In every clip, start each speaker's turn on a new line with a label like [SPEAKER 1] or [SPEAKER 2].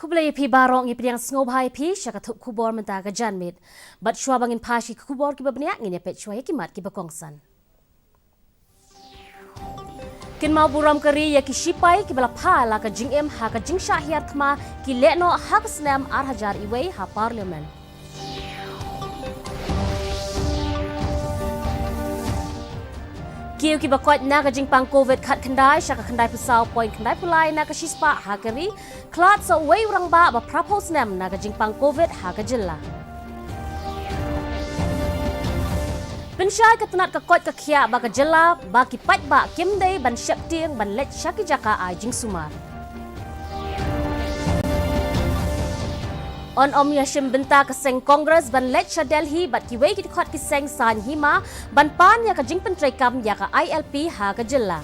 [SPEAKER 1] Kublai pi barong i piang sngobai pi syakatuk kubor menta ka janmit. Bat shwa bangin pashi kubor ki babniak ngin pet shwa kimat ki bakongsan. Kin mau buram kari ya ki shipai ki bala pa la ka jing em ha ka jing syahiyar thma ki lekno ha ka snam hajar iwei ha parliament. Kiu ki bakot na ka jingpang COVID khat khandai syaka khandai pusau point khandai pulai na ka shispa hakari klat sa wei urang ba propose nam na ka jingpang COVID ha ka jilla. Pensyai ka tenat ka kot ka khia ba ka jilla ba ki pat ba kimdei ban syap tiang ban let syaki jaka ai jing sumar. On om yashim benta ka seng Congress ban let sha Delhi bat ki wei ki khot ki seng san hima ban pan ya ka jing pentrai kam ya ka ILP ha ka jilla.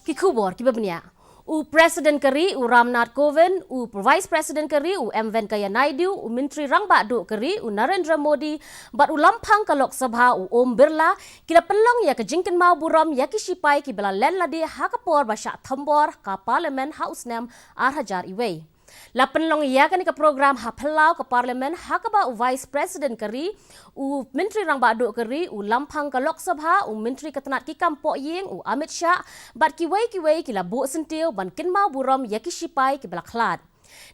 [SPEAKER 1] Ki khubor ki babnia u President kari u Ramnath Kovind u Vice President kari u M Venkaya Naidu u Menteri Rangba du kari u Narendra Modi bat u lampang ka Lok Sabha u Om Birla kila pelong ya ka jingkin mau buram ya ki sipai ki bela len ladi ha ka por ba sya thambor ka Parliament House nam hajar iwei. La penlong ya kan ka program ha pelau ka Parliament ha ka ba u Vice President kari u Menteri Rangba du kari u lampang ka Lok Sabha u Menteri Ketenat ki Kampok Ying u Amit Shah bat ki wei ki la bu sentiu ban kin mau buram ya ki sipai ki bela klat.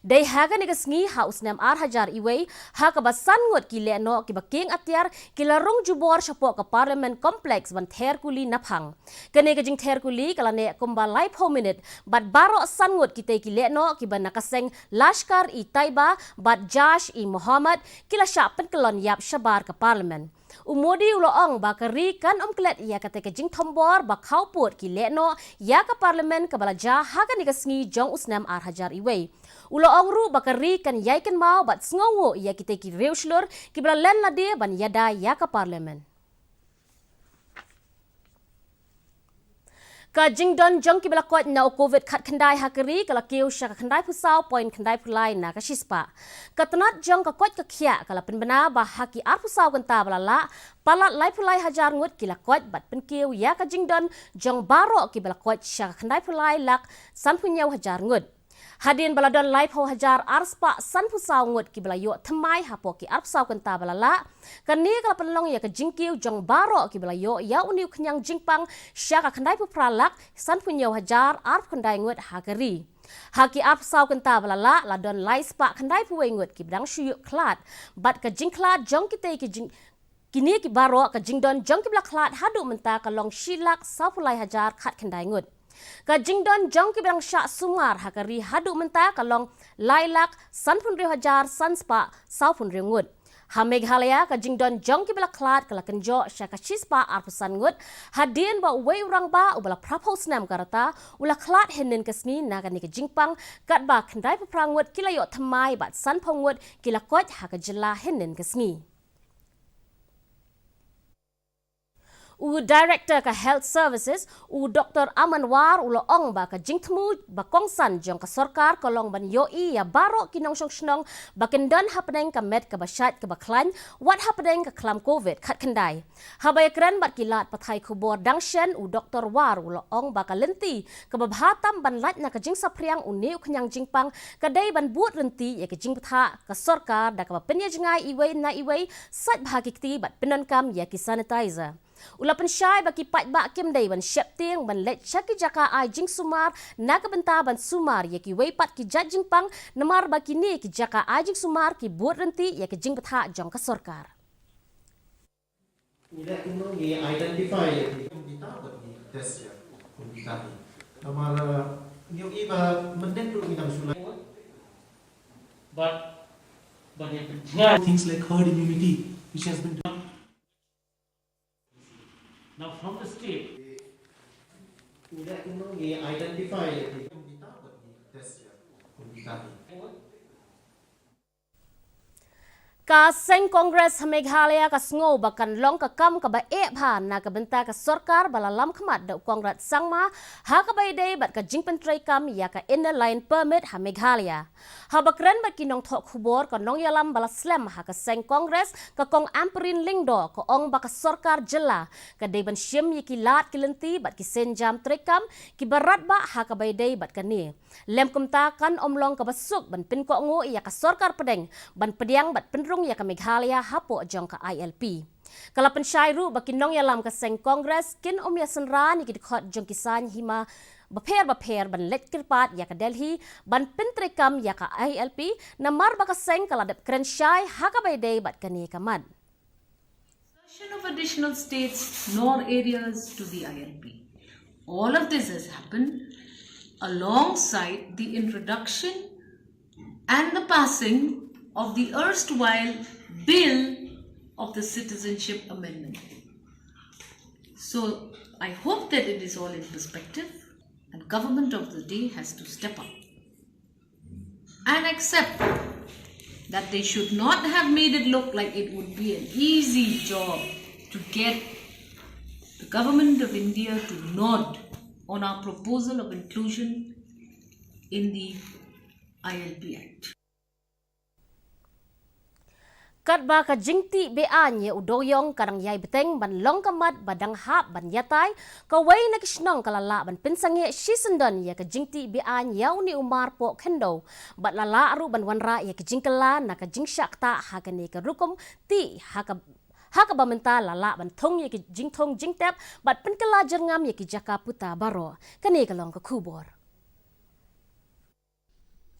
[SPEAKER 1] Dei haga ni kasngi house nam hajar iwei ha ka basan ngot ki leno ki baking atyar ki larung jubor syapo ka parliament complex ban therkuli naphang kene ka jing therkuli kala ne kumba live ho minute bat baro san ngot ki te ki leno ki ban nakaseng lashkar i taiba bat jash i muhammad kila syapen kelon yap syabar ka parliament. Umodi uloong bakari kan klet ya kate ke jing thombor ba khauput ki leno ya ka parliament ka balaja haga ni kasngi jong usnam hajar iwei. Uloong ru bakari kan yai kan mau bat sngowo ya kite ki reuslur ki bala len lade ban yada ya ka parliament. Ka jingdon jong ki bala kot na COVID khat khandai hakari kala kiu syaka khandai pusau point khandai pulai na ka shispa. Ka tenat jong ka kot ka khia kala penbena ba haki ar pusau kan ta bala la palat lai pulai hajar ngut kila kot bat penkiu ya ka jingdon jong baro ki bala kot syaka khandai pulai lak san punyau hajar ngut. Hadin baladon live ho hajar arspa san pusau ngut ki bala yo thamai hapo ki arpsau kan ta bala la kan ni kala penlong ya ka jingkiu jong baro ki bala yo ya uniu knyang jingpang syaka khandai pu pralak san punyau hajar arp khandai ngut hakari haki arpsau kan ta bala la ladon lai spa khandai pu ngut ki bdang syuk klat bat ka jingklat jong ki te ki jing kini ki baro ka jingdon jong ki bala klat hadu menta ka long shilak sapulai hajar khat khandai ngut. Ka jingdon jong ki bang syak sumar hakari hadu menta kalong lailak sanpun riu hajar sanspa saupun riu ngut. Ha Meghalaya ka jingdon jong ki bala klat kala kenjo syaka chispa arpusan ngut hadin ba wei urang ba ubala propose nam karata ula klat henin kasni na kan ni ka jingpang kat ba khandai paprangut kilayo thamai bat sanpongut kila kot ha ka jilla henin kasni. U Director ka Health Services u Dr. Amanwar uloong ba ka jingtmu ba kongsan jong ka sarkar kolong ban yoi ya baro kinong snong ba kendon happening ka med ka basyat ka baklan what happening ka klam COVID khat kendai habay kran bat kilat pathai khubor dangshen u Dr. War uloong ba ka lenti ka babhatam ban lat na ka jing sapriang uniu knyang jingpang ka dai ban buat renti ya ka jing patha ka sarkar da ka penya jingai iwei na iwei sat bhagikti bat penon kam ya ki sanitizer. Ulapan syai baki pat bak kim day ban syap ting ban let syaki jaka ai jing sumar naga benta ban sumar ya ki wei pat ki jat jing pang namar baki ni ki jaka ai jing sumar ki buat renti ya ki jing patha jong ka sarkar.
[SPEAKER 2] Tidak kena identify kita bagi test ya kita ni. Amara new iba menden dulu kita sulai. But things like herd immunity which has been done. Now from the state, tidak kena identify kita bagi test ya kita ni.
[SPEAKER 1] Ka seng Kongres Meghalaya ka sngo bakan long ka kam ka ba bhan na ka benta ka sarkar balalam khmat da Kongres sangma ha ka ba day bat ka jingpen tray kam ya ka inner line permit ha Meghalaya. Ha bakren bat kinong thok khubor ka nong yalam bala slam ha ka seng Kongres ka kong amperin lingdo ka ong ba ka sarkar jela ka day ban shim yi ki lat kilenti bat ki senjam tray kam ki barat ba ha ka ba day bat ka ni. Lem kumta kan omlong ka basuk ban pin ko ngo ya ka sarkar pedeng ban pediang bat penrung ya ka Meghalaya hapo jong ka ILP. Kala pensyairu bakinong yalam ka seng Kongres kin ya senra ni kidkhot jong kisan hima baper ban let kirpat ya ka Delhi ban pentrekam ya ka ILP na mar baka seng kala dep krensyai hakabayday bat kani kamad.
[SPEAKER 3] Of additional states nor areas to the ILP. All of this has happened alongside the introduction and the passing of the erstwhile bill of the Citizenship Amendment. So I hope that it is all in perspective and government of the day has to step up and accept that they should not have made it look like it would be an easy job to get the government of India to nod on our proposal of inclusion in the ILP Act.
[SPEAKER 1] Kat ba ka jingti bean ye udoyong kadang yai beteng ban long kamat badang hap ban yatai ka wai na kisnong kalala ban pinsange shisendon ye ka jingti bean yau ni umar po kendo bat lala aru ban wanra ye ka jingkala na ka jingsyak ta ha ka ni ka rukum ti ha ka bamenta lala ban thong ye ki jingthong jingtep bat penkala jerngam ye ki jaka puta baro kani kalong ka kubor.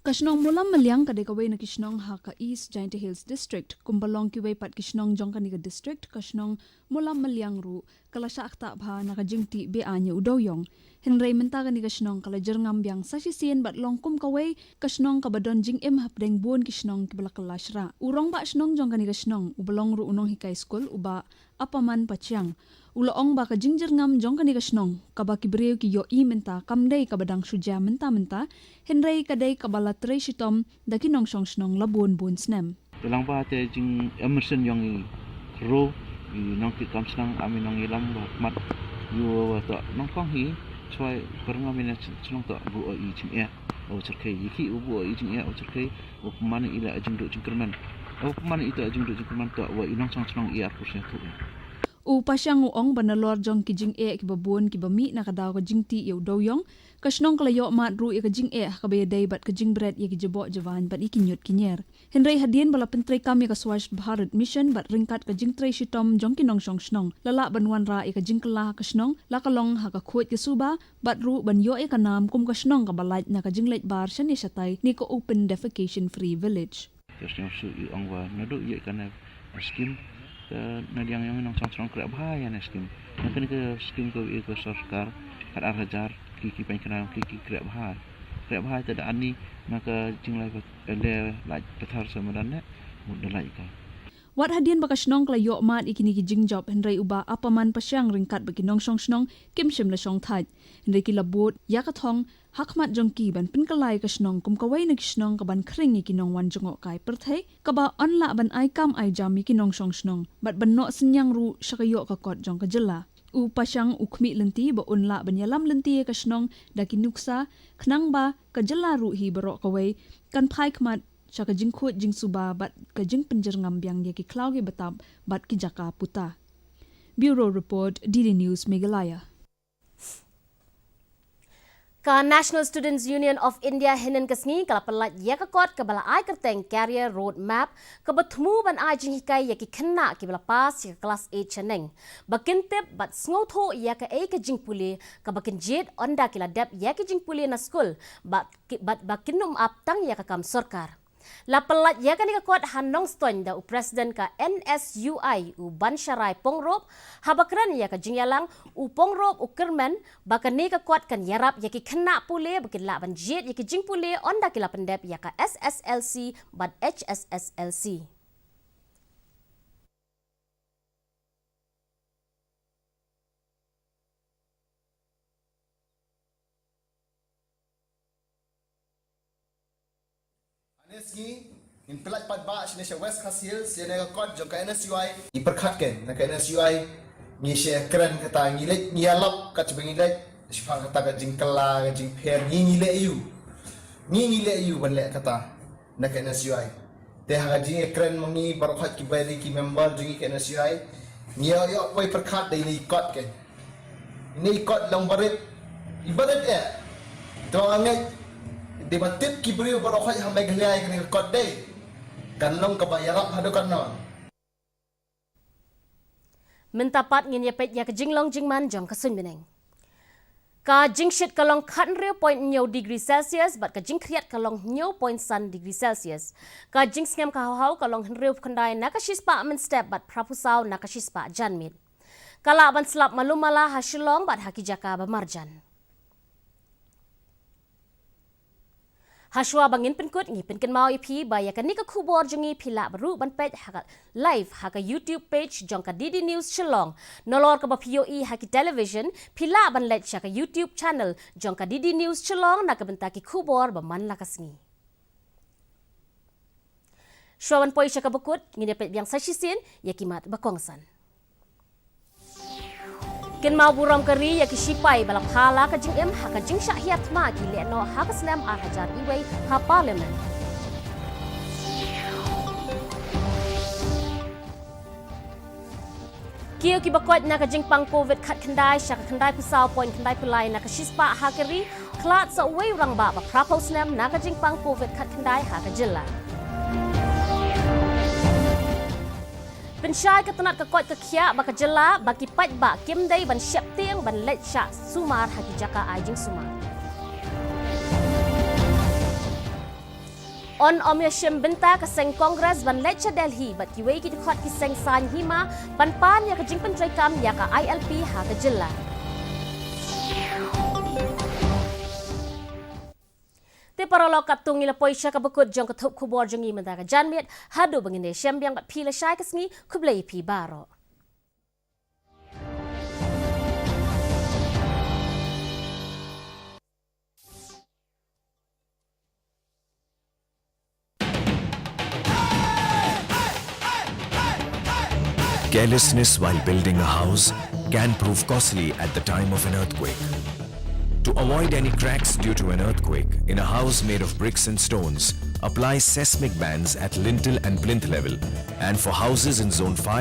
[SPEAKER 4] Kashnong mulam malyang kadai kawai na kishnong ha ka East Giant Hills District kumbalong kiwai pat kishnong jong kaniga district kashnong mulam malyang ru kala sya akta bha na ka jingti be anya udoyong hinray menta kaniga kishnong kala jerngam byang sa sisien bat longkum kawai kashnong kabadon jing em hapdeng bon kishnong kibala kala shra urong ba kishnong jong kaniga kishnong ubalong ru unong hikai school uba apaman pachang uloong ba ka jingjer ngam jong kani kasnong kaba kibreu ki yo I menta kamdei kabadang suja menta henrei kadai kabala trei shitom daki nong song snong labon bon snem
[SPEAKER 5] Tulang ba te jing emerson yang ro nong ki kam snang ami nong ilam ba mat yo to nong kong hi choi perngam ina snong to bu I jing ya o cerkai yiki bu I jing ya o cerkai o mana ila jing do jing kerman o mana itu jing do jing kerman to wa inong song snong I arpus ya tu
[SPEAKER 4] pasyang uong banalor jong ki jing ki babon ki bami na kadaw ka jing ti yo doyong kasnong kalayo mat ru ka jing ka bayday bat ka jing bread ki jabo javan bat ikinyot kinyer henrei hadien bala pentrei kami ka Swachh Bharat mission bat ringkat ka jing trei shitom jong kinong song snong lala banwan ra ka jing kala kasnong lakalong ha ka khot ki suba bat ru ban yo ka nam kum kasnong ka balait na ka jing leit bar shani satay ni ko open defecation free village
[SPEAKER 5] kasnong su I angwa nadu ye kana skim na yang nong song krab bahaya na skim na kani ke skim ko ko sarkar kad arhajar ki pengkana ki krab bahaya tada ani maka jinglai le lai pathar samadan ne mudalai ka
[SPEAKER 4] Wat hadien bakasnong klayo mat ikini ki jingjob henrei uba apaman pasyang ringkat bagi nong song snong kimshim la song thaj henrei ki labot yakathong hakmat jongki ban pinkalai kasnong kum kawai na kisnong kaban kring ki nong wan jongo kai perthai kaba onla ban ai kam ai jam ki nong song snong bat ban no senyang ru syakayo ka kot jong ka jela u pasyang ukmi lenti ba onla ban yalam lenti kasnong daki nuksa khnang ba ka jela ru hi baro kawai kan phai khmat Shaka jingkut jing suba bat ka jing penjer ngambyang ye ki klau ki batab bat ki jaka puta. Bureau Report, DD News, Meghalaya.
[SPEAKER 1] Ka National Students Union of India hinin kasngi kala pelat ya ka kot ka bala ai kerteng career road map ka batmu ban ai jing hikai ya ki kena ki bala pas ya class 8 chaneng bakintip bat sngoto ya ka ai ka jing puli ka bakin jet onda kila dep ya ki jing puli na school bat bakinum up tang ya ka kam sarkar La pelat ya kan ikut hanong ston da presiden ka NSUI u Bansharai Pongrop habakran ya ka jingyalang u Pongrop u Kerman bakan ni ka kuat kan yarap ya ki kena pule bakin la banjit ya ki jing pule onda kila pendep ya ka SSLC bad HSSLC.
[SPEAKER 2] Aneski
[SPEAKER 6] In pelat pat ba sini West Khasi Hills sini kot jong ka NSUI iperkhatkan nak NSUI ni share keren kata ngilek ngialap kat ngilek siapa kata ka jingkala ka jingper ngilek you ban lek kata nak NSUI teh ha jing keren mangi barokhat ki bari ki member jing ka NSUI ngia yo poi perkhat dai ni kot ke ni kot long barit ibadat to angai debatit ki beri barokhat hambai geliai ni kot dai kanong kabayarap hadukan non.
[SPEAKER 1] Mentapat ngin yapet ya ke jinglong jingman jong kasun bineng. Ka jingshit kalong 0.9 degree Celsius bat ka jingkriat kalong 0.1 degree Celsius. Ka jingskem ka hau kalong henriu kandai nakashispa amen step bat prapusau nakashispa janmit. Kala ban selap malumala ha Shillong bat hakijaka bamarjan. Haswa bangin penkut ngi penken mau ipi baya kan nika kubor jengi pila baru ban page haka live haka YouTube page jong ka Didi News Shillong nolor ka ba POE haki television pila ban let ka YouTube channel jong ka Didi News Shillong na ka bentaki kubor ba man lakasngi. Shwawan poi ka bakut ngi depet biang sashisin yakimat bakongsan. Ken mau buram kari ya kisipai balap hala ka jing em haka jing syahiat ma ki le no haka slam ar hajar iway ha parliament. Kiyo ki bakot na ka jing pang covid khat kandai syaka kandai pusau point kandai pulai na ka shispa ha kari klat sa way urang ba ba prapo slam na ka jing pang covid khat kandai ha ka jilla. Pensyai ketenat kekot kekia baka jela baki pat ba kim dai ban syap tiang ban let syak sumar haki jaka ajing sumar. On omyashim benta kaseng kongres ban let Delhi bat kiwei ki dikot ki seng san hima ban pan ya kajing pentrai kam ya ka ILP ha ka jela. Te paralo katung ila poisha ka bakut jong ka thup kubor jongi menta ka janmiet hadu bangine syambyang bat pila syai kasngi kublai pi baro.
[SPEAKER 7] Carelessness while building a house can prove costly at the time of an earthquake. To avoid any cracks due to an earthquake in a house made of bricks and stones, apply seismic bands at lintel and plinth level, and for houses in zone 5